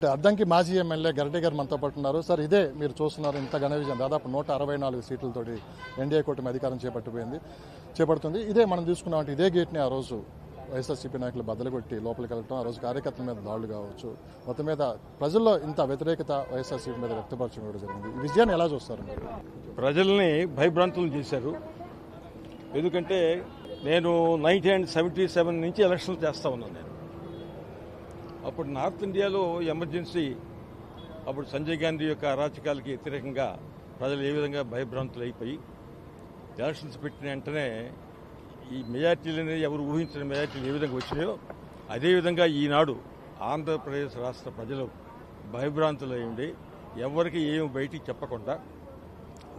అద్దంకి మాజీ ఎమ్మెల్యే గరటి గారు మనతో పాటు ఉన్నారు. సార్, ఇదే మీరు చూస్తున్నారు, ఇంత ఘన విజయం, దాదాపు 164 సీట్లతోటి ఎన్డీఏ కూటమి అధికారం చేపడుతుంది. ఇదే మనం చూసుకున్నామంటే ఇదే గేట్ని ఆ రోజు వైఎస్ఆర్సీపీ నాయకులు బద్దలుకొట్టి లోపలికి వెళ్ళటం, ఆ రోజు కార్యకర్తల మీద దాడులు కావచ్చు, మొత్తం మీద ప్రజల్లో ఇంత వ్యతిరేకత వైఎస్ఆర్సీపీ మీద వ్యక్తపరచడం కూడా జరిగింది. ఈ విజయాన్ని ఎలా చూస్తారు మీరు? ప్రజల్ని భయభ్రాంతులు చేశారు. ఎందుకంటే నేను 1977 నుంచి ఎలక్షన్లు చేస్తా ఉన్నాను. నేను అప్పుడు నార్త్ ఇండియాలో ఎమర్జెన్సీ, అప్పుడు సంజయ్ గాంధీ యొక్క అరాచకాలకి వ్యతిరేకంగా ప్రజలు ఏ విధంగా భయభ్రాంతులు అయిపోయి ఎలక్షన్స్ పెట్టిన వెంటనే ఈ మెజార్టీలు అనేది ఎవరు ఊహించిన మెజార్టీలు ఏ విధంగా వచ్చినాయో అదేవిధంగా ఈనాడు ఆంధ్రప్రదేశ్ రాష్ట్ర ప్రజలు భయభ్రాంతులు అయి ఉండి ఎవరికి ఏమి బయటికి చెప్పకుండా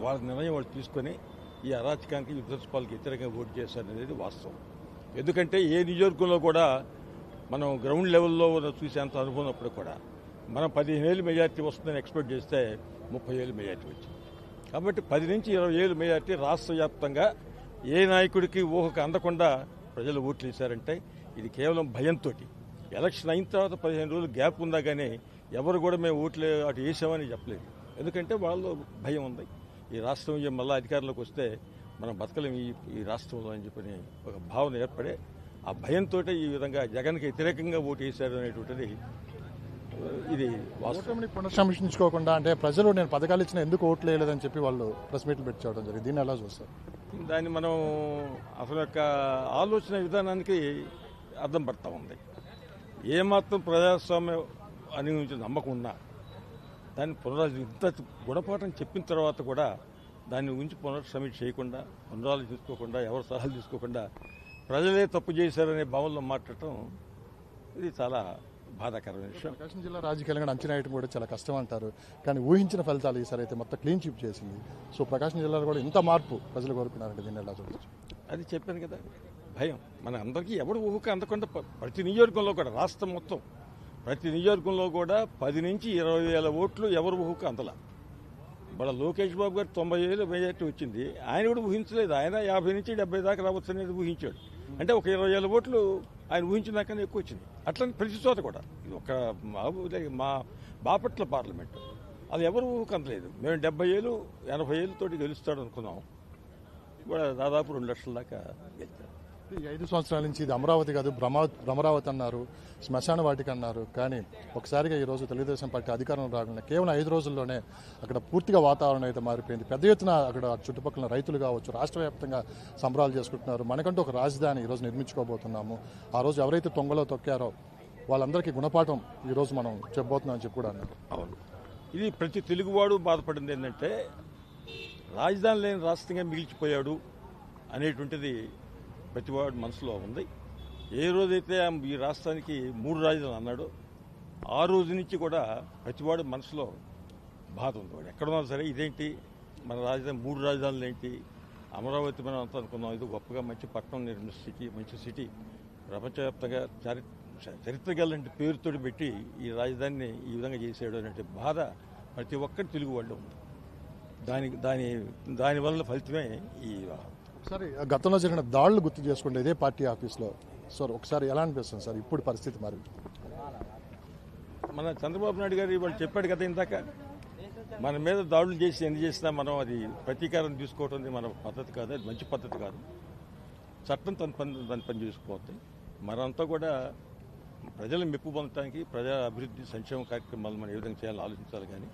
వాళ్ళ నిర్ణయం వాళ్ళు తీసుకొని ఈ అరాచకానికి విధ్వంసపాలకు వ్యతిరేకంగా ఓటు చేశారనేది వాస్తవం. ఎందుకంటే ఏ నియోజకవర్గంలో కూడా మనం గ్రౌండ్ లెవెల్లో చూసేంత అనుభవం అప్పుడు కూడా మనం 15,000 మెజార్టీ వస్తుందని ఎక్స్పెక్ట్ చేస్తే 30,000 మెజార్టీ వచ్చింది. కాబట్టి 10 నుంచి 20,000 మెజార్టీ రాష్ట్ర వ్యాప్తంగా ఏ నాయకుడికి ఊహకు అందకుండా ప్రజలు ఓట్లు వేశారంటే ఇది కేవలం భయంతో. ఎలక్షన్ అయిన తర్వాత 15 రోజులు గ్యాప్ ఉందా కానీ ఎవరు కూడా మేము ఓట్లు అటు వేసామని చెప్పలేదు. ఎందుకంటే వాళ్ళు భయం ఉంది, ఈ రాష్ట్రం మళ్ళీ అధికారంలోకి వస్తే మనం బతకలేం ఈ రాష్ట్రంలో అని చెప్పని ఒక భావన ఏర్పడే ఆ భయంతో ఈ విధంగా జగన్కి వ్యతిరేకంగా ఓటు వేశారు అనేటువంటిది ఇది వాస్తవాన్ని పునఃసమీక్షించుకోకుండా, అంటే ప్రజలు నేను పథకాలు ఇచ్చిన ఎందుకు ఓట్లు వేయలేదని చెప్పి వాళ్ళు ప్రెస్ మీట్లు పెట్టడం జరిగింది. దీన్ని ఎలా చూస్తారు? దాన్ని మనం అసలు యొక్క ఆలోచన విధానానికి అర్థం పడతా ఉంది. ఏమాత్రం ప్రజాస్వామ్యం అని నమ్మకం ఉన్నా దాన్ని ఇంత గుణపాఠం చెప్పిన తర్వాత కూడా దాన్ని ఉంచి పునఃసమీక్ష చేయకుండా, పునరాలోచించుకోకుండా, ఎవరు సలహాలు తీసుకోకుండా ప్రజలే తప్పు చేశారనే భావనలో మాట్లాడటం ఇది చాలా బాధాకరమైన విషయం. ప్రకాశం జిల్లా రాజకీయాలను అంచనా వేయడం కూడా చాలా కష్టం అంటారు, కానీ ఊహించిన ఫలితాలు ఈసారి అయితే మొత్తం క్లీన్ చిప్ చేసింది. సో ప్రకాశం జిల్లాలో కూడా ఇంత మార్పు ప్రజలు కోరుకున్నారంటే దీన్ని ఎలా చూడవచ్చు? అది చెప్పాను కదా, భయం. మన అందరికీ ఎవరు ఊహకు అందకుండా ప్రతి నియోజకవర్గంలో కూడా రాష్ట్రం మొత్తం ప్రతి నియోజకవర్గంలో కూడా 10 నుంచి 20,000 ఓట్లు ఎవరు ఊహకు అందలా. ఇవాళ లోకేష్ బాబు గారు 90,000 మెజార్టీ వచ్చింది, ఆయన కూడా ఊహించలేదు. ఆయన 50 నుంచి 70 దాకా రావచ్చు అనేది ఊహించాడు. అంటే ఒక 20,000 ఓట్లు ఆయన ఊహించినాకనే ఎక్కువ వచ్చింది. అట్లని ప్రతి చోట కూడా ఇది ఒక మా బాపట్ల పార్లమెంటు అది ఎవరు ఊహకు అందలేదు. మేము 70,000 80,000 తోటి గెలుస్తాడు అనుకున్నాం, కూడా దాదాపు 2 లక్షల దాకా గెలిచారు. ఈ 5 సంవత్సరాల నుంచి ఇది అమరావతి కాదు భ్రమరావతి అన్నారు, శ్మశాన వాటిక అన్నారు, కానీ ఒకసారిగా ఈరోజు తెలుగుదేశం పార్టీ అధికారం రాకుండా కేవలం 5 రోజుల్లోనే అక్కడ పూర్తిగా వాతావరణం అయితే మారిపోయింది. పెద్ద ఎత్తున అక్కడ చుట్టుపక్కల రైతులు కావచ్చు రాష్ట్ర వ్యాప్తంగా సంబరాలు చేసుకుంటున్నారు. మనకంటూ ఒక రాజధాని ఈరోజు నిర్మించుకోబోతున్నాము. ఆ రోజు ఎవరైతే తొంగలో తొక్కారో వాళ్ళందరికీ గుణపాఠం ఈరోజు మనం చెప్పబోతున్నామని చెప్పి కూడా అన్నారు. అవును, ఇది ప్రతి తెలుగువాడు బాధపడింది ఏంటంటే రాజధాని లేని రాష్ట్రంగా మిగిలిచిపోయాడు అనేటువంటిది ప్రతివాడు మనసులో ఉంది. ఏ రోజైతే ఈ రాష్ట్రానికి 3 రాజధానులు అన్నాడో ఆ రోజు నుంచి కూడా ప్రతివాడు మనసులో బాధ ఉంది. వాడు ఎక్కడున్నా సరే ఇదేంటి మన రాజధాని 3 రాజధానులు ఏంటి, అమరావతి మనం అంతా అనుకున్నాం ఇది గొప్పగా మంచి పట్టణం సిటీ, మంచి సిటీ, ప్రపంచవ్యాప్తంగా చరిత్ర గలంటి పేరుతోటి పెట్టి ఈ రాజధానిని ఈ విధంగా చేసాడు అనే బాధ ప్రతి ఒక్కరి తెలుగు వాళ్ళు ఉంది. దానివల్ల ఫలితమే ఈ ఒకసారి గతంలో జరిగిన దాడులు గుర్తు చేసుకుంటే ఇదే పార్టీ ఆఫీస్లో సార్ ఒకసారి ఎలా అనిపిస్తుంది సార్ ఇప్పుడు పరిస్థితి? మరి మన చంద్రబాబు నాయుడు గారు వాళ్ళు చెప్పాడు కదా ఇందాక, మన మీద దాడులు చేసి ఎన్ని చేసినా మనం అది ప్రతీకారం తీసుకోవటం మన పద్ధతి కాదు, అది మంచి పద్ధతి కాదు. చట్టం దాని పని చేసుకుపోతుంది. మనంతా కూడా ప్రజల మెప్పు పొందడానికి ప్రజా అభివృద్ధి సంక్షేమ కార్యక్రమాలు మనం ఏ విధంగా చేయాలని ఆలోచించాలి, కానీ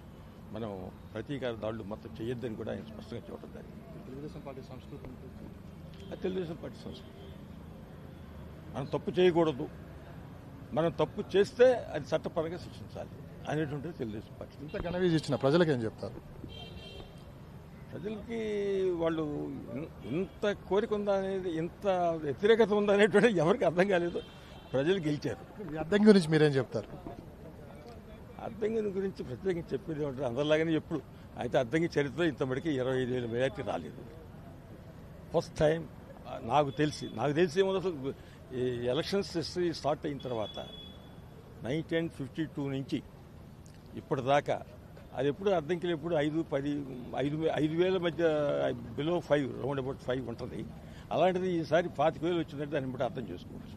మనం ప్రతీకార దాడులు మొత్తం చేయొద్దని కూడా ఆయన స్పష్టంగా చెప్పడం జరిగింది. తెలుగుదేశం పార్టీ సంస్కృతి తెలుగుదేశం పార్టీ సంస్కృతి మనం తప్పు చేయకూడదు, మనం తప్పు చేస్తే అది చట్టపరంగా శిక్షించాలి అనేటువంటిది తెలుగుదేశం పార్టీ. ఇంత ఘనవీజ్ ఇచ్చిన ప్రజలకు ఏం చెప్తారు? ప్రజలకి వాళ్ళు ఇంత కోరిక ఉందా అనేది, ఇంత వ్యతిరేకత ఉందా అనేటువంటిది ఎవరికి అర్థం కాలేదు. ప్రజలు గెలిచారు. అద్దం గురించి మీరేం చెప్తారు? అద్దంకి గురించి ప్రత్యేకించి చెప్పేది ఏమంటారు, అందరిలాగానే ఎప్పుడు అయితే అద్దంకి చరిత్రలో ఇంతమటికి 25,000 మెజార్టీ రాలేదు. ఫస్ట్ టైం నాకు తెలిసి ఏమో అసలు ఈ ఎలక్షన్స్ హిస్టరీ స్టార్ట్ అయిన తర్వాత 1952 నుంచి ఇప్పటిదాకా అది ఎప్పుడు అద్దంకిలు ఎప్పుడు 5,000 మధ్య బిలో 5 రౌండ్ అబౌట్ 5 ఉంటుంది. అలాంటిది ఈసారి 25,000 వచ్చిందంటే దాన్ని బట్టి అర్థం చేసుకోవచ్చు.